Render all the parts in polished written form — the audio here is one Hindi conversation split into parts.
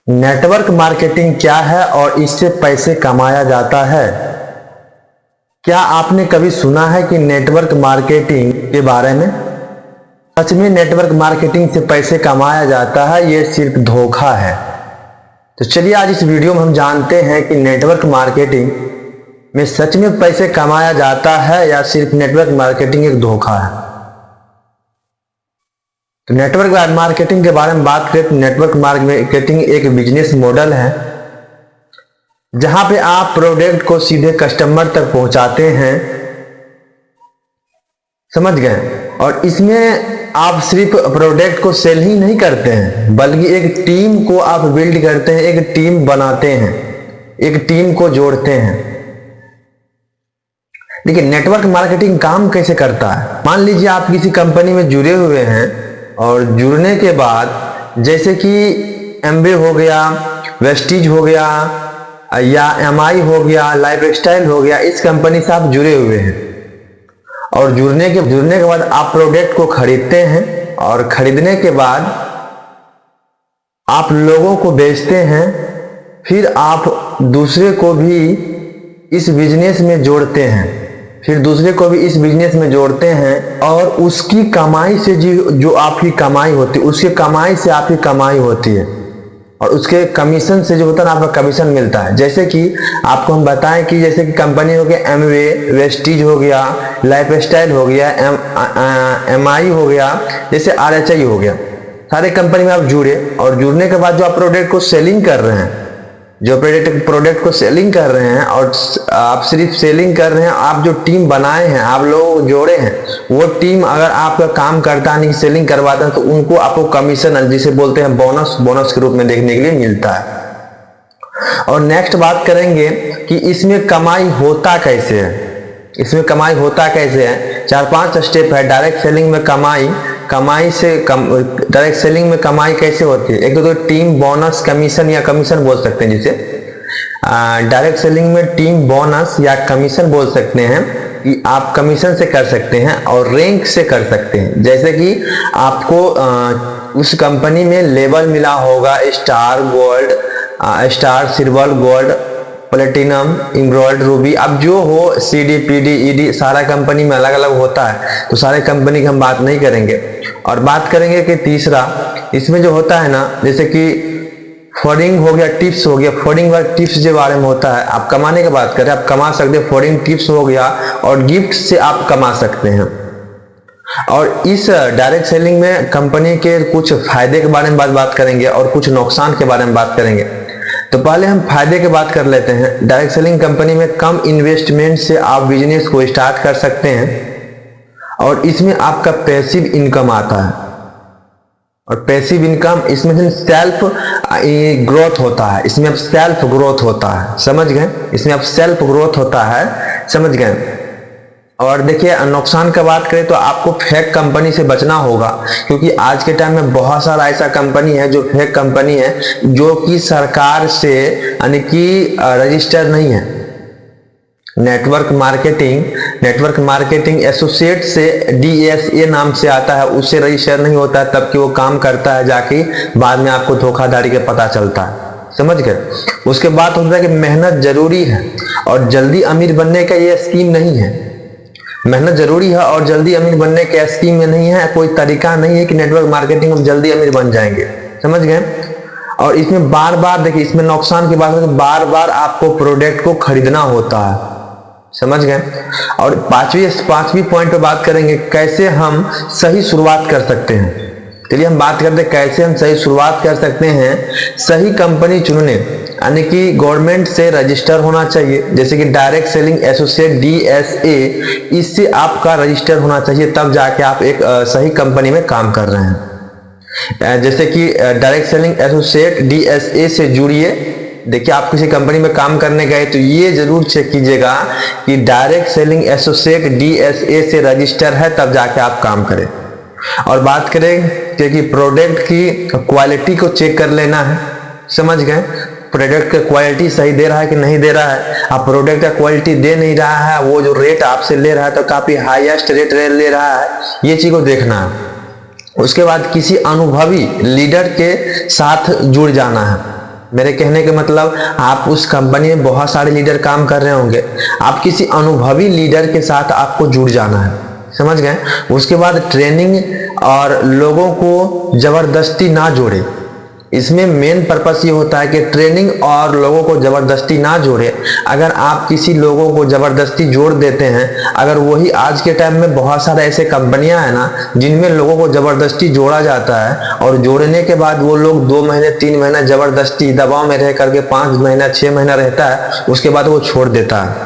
नेटवर्क मार्केटिंग क्या है और इससे पैसे कमाया जाता है? क्या आपने कभी सुना है कि नेटवर्क मार्केटिंग के बारे में? सच में नेटवर्क मार्केटिंग से पैसे कमाया जाता है, ये सिर्फ धोखा है। तो चलिए आज इस वीडियो में हम जानते हैं कि नेटवर्क मार्केटिंग में सच में पैसे कमाया जाता है या सिर्फ नेटवर्क मार्केटिंग एक धोखा है। तो नेटवर्क मार्केटिंग के बारे में बात करें तो नेटवर्क मार्केटिंग एक बिजनेस मॉडल है जहां पे आप प्रोडक्ट को सीधे कस्टमर तक पहुंचाते हैं, समझ गए। और इसमें आप सिर्फ प्रोडक्ट को सेल ही नहीं करते हैं बल्कि एक टीम को आप बिल्ड करते हैं, एक टीम बनाते हैं, एक टीम को जोड़ते हैं। देखिए नेटवर्क मार्केटिंग काम कैसे करता है। मान लीजिए आप किसी कंपनी में जुड़े हुए हैं और जुड़ने के बाद जैसे कि एमवे हो गया, वेस्टीज हो गया या एमआई हो गया, लाइफस्टाइल हो गया, इस कंपनी से आप जुड़े हुए हैं और जुड़ने के बाद आप प्रोडक्ट को खरीदते हैं और खरीदने के बाद आप लोगों को बेचते हैं, फिर आप दूसरे को भी इस बिजनेस में जोड़ते हैं, और उसकी कमाई से जो आपकी कमाई होती है, उसके कमाई से आपकी कमाई होती है और उसके कमीशन से जो होता है ना आपका कमीशन मिलता है। जैसे कि आपको हम बताएं कि जैसे कि कंपनी हो गया एमवे, वेस्टीज हो गया, लाइफस्टाइल हो गया, एमआई हो गया, जैसे आरएचआई हो गया, सारे कंपनी में आप जुड़े और जुड़ने के बाद जो आप प्रोडक्ट को सेलिंग कर रहे हैं, और आप सिर्फ सेलिंग कर रहे हैं, आप जो टीम बनाए हैं, आप लोग जोड़े हैं, वो टीम अगर आपका काम करता नहीं, सेलिंग करवाता है, तो उनको आपको कमीशन जिसे बोलते हैं बोनस के रूप में देखने के लिए मिलता है। और नेक्स्ट बात करेंगे कि इसमें कमाई होता कैसे है। चार पांच स्टेप है। डायरेक्ट सेलिंग में डायरेक्ट सेलिंग में कमाई कैसे होती है। एक तो टीम बोनस कमीशन या कमीशन बोल सकते हैं, जिसे डायरेक्ट सेलिंग में टीम बोनस या कमीशन बोल सकते हैं कि आप कमीशन से कर सकते हैं और रैंक से कर सकते हैं। जैसे कि आपको उस कंपनी में लेवल मिला होगा, star, silver, gold, platinum, emerald, Ruby, अब जो हो, सीडी, पीडी, ईडी, सारा कंपनी में अलग अलग होता है, तो सारे कंपनी की हम बात नहीं करेंगे। और बात करेंगे कि तीसरा इसमें जो होता है ना, जैसे कि फॉर्डिंग हो गया, टिप्स हो गया। फॉर्डिंग व टिप्स के बारे में होता है, आप कमाने की बात करें, आप कमा सकते हैं। फॉर्डिंग, टिप्स हो गया और गिफ्ट से आप कमा सकते हैं। और इस डायरेक्ट सेलिंग में कंपनी के कुछ फायदे के बारे में बात करेंगे और कुछ नुकसान के बारे में बात करेंगे। तो पहले हम फायदे की बात कर लेते हैं। डायरेक्ट सेलिंग कंपनी में कम इन्वेस्टमेंट से आप बिजनेस को स्टार्ट कर सकते हैं और इसमें आपका पैसिव इनकम आता है। और पैसिव इनकम इसमें सेल्फ ग्रोथ होता है, इसमें आप सेल्फ ग्रोथ होता है, समझ गए। और देखिए नुकसान का बात करें तो आपको फेक कंपनी से बचना होगा, क्योंकि आज के टाइम में बहुत सारा ऐसा कंपनी है जो फेक कंपनी है, जो कि सरकार से यानी कि रजिस्टर नहीं है। नेटवर्क मार्केटिंग एसोसिएट से DSA नाम से आता है, उससे रजिस्टर नहीं होता है, तब कि वो काम करता है, जाके बाद में आपको धोखाधड़ी का पता चलता है, समझ गए। उसके बाद होता है कि मेहनत जरूरी है और जल्दी अमीर बनने का ये स्कीम नहीं है। मेहनत जरूरी है और जल्दी अमीर बनने के स्कीम में नहीं है, कोई तरीका नहीं है कि नेटवर्क मार्केटिंग में जल्दी अमीर बन जाएंगे, समझ गए। और इसमें बार बार देखिए, इसमें नुकसान की बात है तो बार बार आपको प्रोडक्ट को खरीदना होता है, समझ गए। और पांचवी पॉइंट पे बात करेंगे कैसे हम सही शुरुआत कर सकते हैं। चलिए हम बात करते हैं कैसे हम सही शुरुआत कर सकते हैं। सही कंपनी चुनने, यानी कि गवर्नमेंट से रजिस्टर होना चाहिए, जैसे कि डायरेक्ट सेलिंग एसोसिएट DSA, इससे आपका रजिस्टर होना चाहिए, तब जाके आप एक सही कंपनी में काम कर रहे हैं। जैसे कि डायरेक्ट सेलिंग एसोसिएट DSA से जुड़िए। देखिए आप किसी कंपनी में काम करने गए तो ये जरूर चेक कीजिएगा कि डायरेक्ट सेलिंग एसोसिएट DSA से रजिस्टर है, तब जाके आप काम करें। और बात करें कि प्रोडक्ट की क्वालिटी को चेक कर लेना है, समझ गए। प्रोडक्ट का क्वालिटी सही दे रहा है कि नहीं दे रहा है। आप प्रोडक्ट का क्वालिटी दे नहीं रहा है, वो जो रेट आपसे ले रहा है तो काफी हाईएस्ट रेट ले रहा है, ये चीज को देखना है। उसके बाद किसी अनुभवी लीडर के साथ जुड़ जाना है, मेरे कहने के मतलब आप उस कंपनी में बहुत सारे लीडर काम कर रहे होंगे, आप किसी अनुभवी लीडर के साथ आपको जुड़ जाना है, समझ गए। उसके बाद ट्रेनिंग और लोगों को जबरदस्ती ना जोड़े। इसमें मेन पर्पस ये होता है कि ट्रेनिंग और लोगों को जबरदस्ती ना जोड़े। अगर आप किसी लोगों को जबरदस्ती जोड़ देते हैं, अगर वही आज के टाइम में बहुत सारे ऐसे कंपनियां हैं ना जिनमें लोगों को जबरदस्ती जोड़ा जाता है और जोड़ने के बाद वो लोग 2 महीने 3 महीने जबरदस्ती दबाव में रह करके 5 महीना 6 महीना रहता है, उसके बाद वो छोड़ देता है।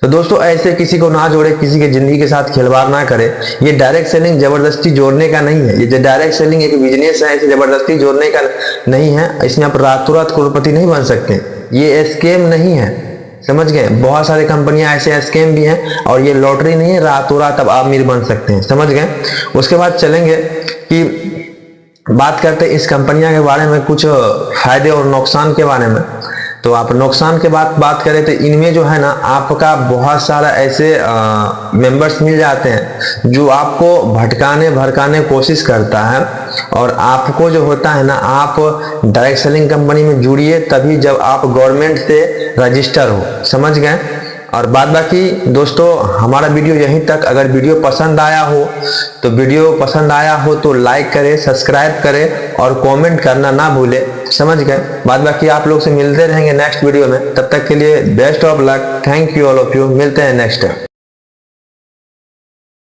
तो दोस्तों ऐसे किसी को ना जोड़े, किसी की जिंदगी के साथ खिलवाड़ ना करे। ये डायरेक्ट सेलिंग जबरदस्ती जोड़ने का नहीं है। ये जो डायरेक्ट सेलिंग एक बिजनेस है, इसे जबरदस्ती जोड़ने का नहीं है। इसमें आप रातों रात करोड़पति नहीं बन सकते। ये स्कैम नहीं है, समझ गए। बहुत सारे कंपनियां ऐसे स्कैम भी हैं और ये लॉटरी नहीं है रातों रात अब आप अमीर बन सकते हैं, समझ गए। उसके बाद चलेंगे कि बात करते हैं इस कंपनियां के बारे में, कुछ फायदे और नुकसान के बारे में। तो आप नुकसान के बात करें तो इनमें जो है ना आपका बहुत सारा ऐसे मेंबर्स मिल जाते हैं जो आपको भटकाने कोशिश करता है। और आपको जो होता है ना, आप डायरेक्ट सेलिंग कंपनी में जुड़िए तभी जब आप गवर्नमेंट से रजिस्टर हो, समझ गए। और बाद बाकी दोस्तों हमारा वीडियो यहीं तक। अगर वीडियो पसंद आया हो तो लाइक करें, सब्सक्राइब करें और कमेंट करना ना भूलें, समझ गए। बाद बाकी आप लोग से मिलते रहेंगे नेक्स्ट वीडियो में। तब तक के लिए best of luck. Thank you all of you. मिलते हैं नेक्स्ट।